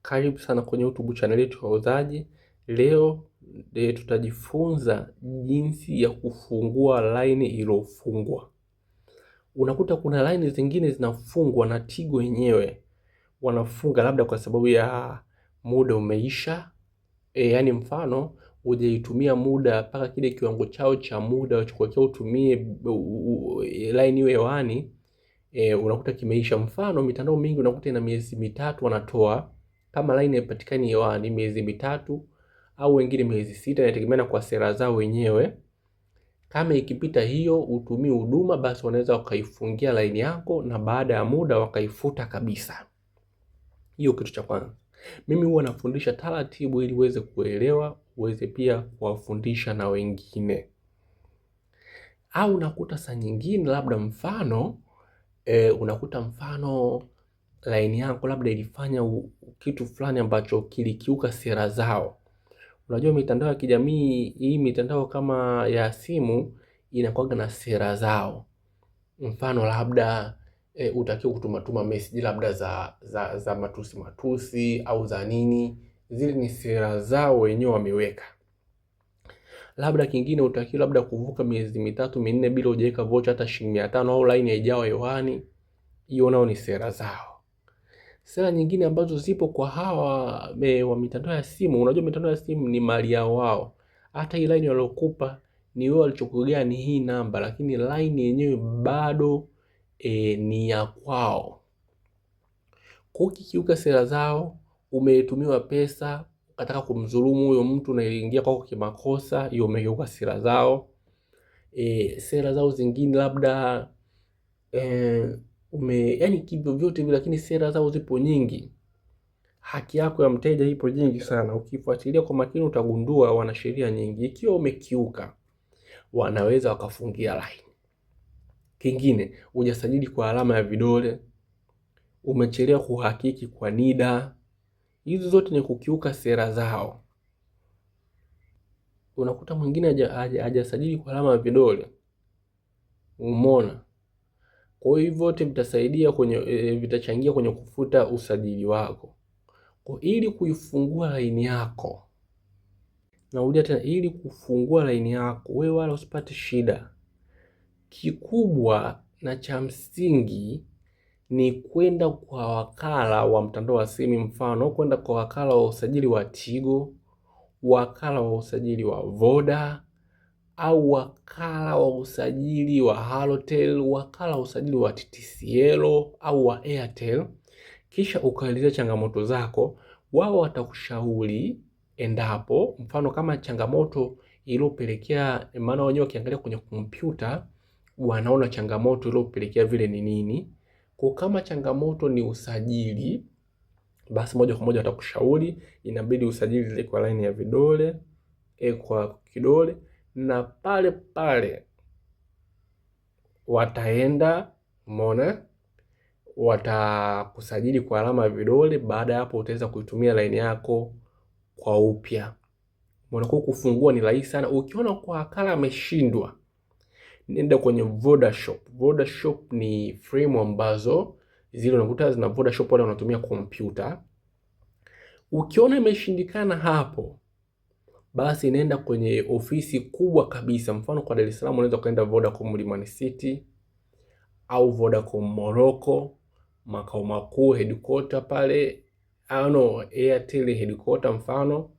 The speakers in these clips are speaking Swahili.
Karibu sana kwenye YouTube channel yetu ya Wauzaji. Leo tutajifunza jinsi ya kufungua line iliyofungwa. Unakuta kuna line zingine zinafungwa na Tigo wenyewe wanafunga labda kwa sababu ya muda umeisha. Yani mfano hujaitumia muda mpaka kile kiwango chao cha muda wachokuwekea utumie line iwe hewani, unakuta kimeisha. Mfano mitandao mingi unakuta ina miezi mitatu wanatoa kama line haipatikani hewani, miezi mitatu au wengine miezi sita, inategemeana kwa sera zao wenyewe. Kama ikipita hiyo utumii huduma, basi wanaweza wakaifungia line yako na baada ya muda wakaifuta kabisa. Hiyo kitu cha kwanza. Mimi huwa nafundisha taratibu ili uweze kuelewa, uweze pia kuwafundisha na wengine. Au unakuta saa nyingine labda mfano unakuta mfano line yako labda ilifanya kitu fulani ambacho kilikiuka sera zao. Unajua mitandao ya kijamii hii, mitandao kama ya simu inakuwa na sera zao. Mfano labda utakiwa kutuma message labda za matusi au za nini. Zile ni sera zao wenyewe wameweka. Labda kingine utakiwa labda kuvuka miezi mitatu minne bila hujaweka vocha hata shilingi 500 au line haijawa hewani. Hiyo nao ni sera zao. Sera nyingine ambazo zipo kwa hawa wa mitandao ya simu, unajua mitandao ya simu ni mali yao wao. Hata hii line walokupa ni wewe walichokugea ni hii namba, lakini line yenyewe bado ni ya kwao. Kwa ukikiuka sera zao, umetumiwa pesa, ukataka kumdhulumu huyo mtu na iliingia kwako kimakosa, hiyo umekiuka sera zao. Sera zao zingine labda yani kivyo vyote vile, lakini sera zao zipo nyingi. Haki yako ya mteja ipo nyingi sana. Ukifuatilia kwa makini utagundua wana sheria nyingi. Ikiwa umekiuka, wanaweza wakafungia line. Kingine, hujasajili kwa alama ya vidole, umechelewa kuhakiki kwa NIDA. Hizo zote ni kukiuka sera zao. Unakuta mwingine hajasajili kwa alama ya vidole. Umeona? Kwa hiyo vyote vitasaidia vitachangia kwenye kufuta usajili wako. Kwa ili kuifungua line yako, narudia tena, ili kufungua line yako wewe wala usipate shida, kikubwa na cha msingi ni kwenda kwa wakala wa mtandao wa simu. Mfano kwenda kwa wakala wa usajili wa Tigo, wakala wa usajili wa Voda, au wakala wa usajili wa Halotel, wakala wa usajili wa TTCL au wa Airtel. Kisha ukaeleza changamoto zako, wao watakushauri endapo mfano kama changamoto iliyopelekea, maana wenyewe wakiangalia kwenye kompyuta wanaona changamoto iliyopelekea vile ni nini. Kwa kama changamoto ni usajili, basi moja kwa moja watakushauri inabidi usajili ile kwa line ya vidole, kwa kidole, na pale pale wataenda, umeona, watakusajili kwa alama ya vidole. Baada ya hapo utaweza kuitumia line yako kwa upya. Umeona, kwa kufungua ni rahisi sana. Ukiona kwa wakala ameshindwa, nenda kwenye Vodashop. Vodashop ni frame ambazo zile unakuta zina Vodashop wale wanatumia kompyuta. Ukiona imeshindikana hapo, basi nenda kwenye ofisi kubwa kabisa. Mfano kwa Dar es Salaam unaweza kaenda Vodacom Mlimani City au Vodacom Morocco, makao makuu headquarter pale, Airtel headquarter mfano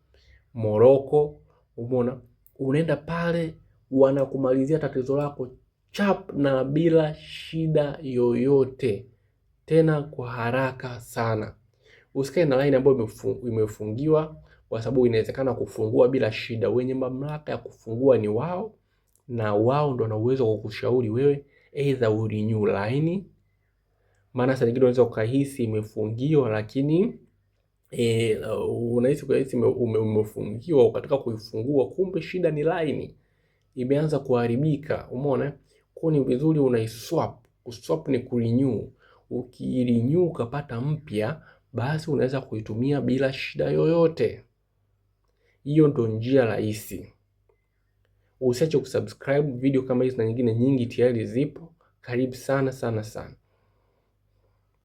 Morocco. Umeona, unaenda pale wanakumalizia tatizo lako chap na bila shida yoyote, tena kwa haraka sana. Usikae na line ambayo imefungiwa, kwa sababu inawezekana kufungua bila shida. Wenye mamlaka ya kufungua ni wao, na wao ndo wana uwezo wa kukushauri wewe either urenew line. Maana saa nyingine unaweza ukahisi imefungiwa, lakini unahisi umefungiwa, ukataka kuifungua, kumbe shida ni line imeanza kuharibika. Umeona? Kwa ni vizuri unaiswap. Kuswap ni kurenew. Ukirenew ukapata mpya, basi unaweza kuitumia bila shida yoyote. Hiyo ndo njia rahisi. Usiache kusubscribe. Video kama hizi na nyingine nyingi tayari zipo. Karibu sana sana sana.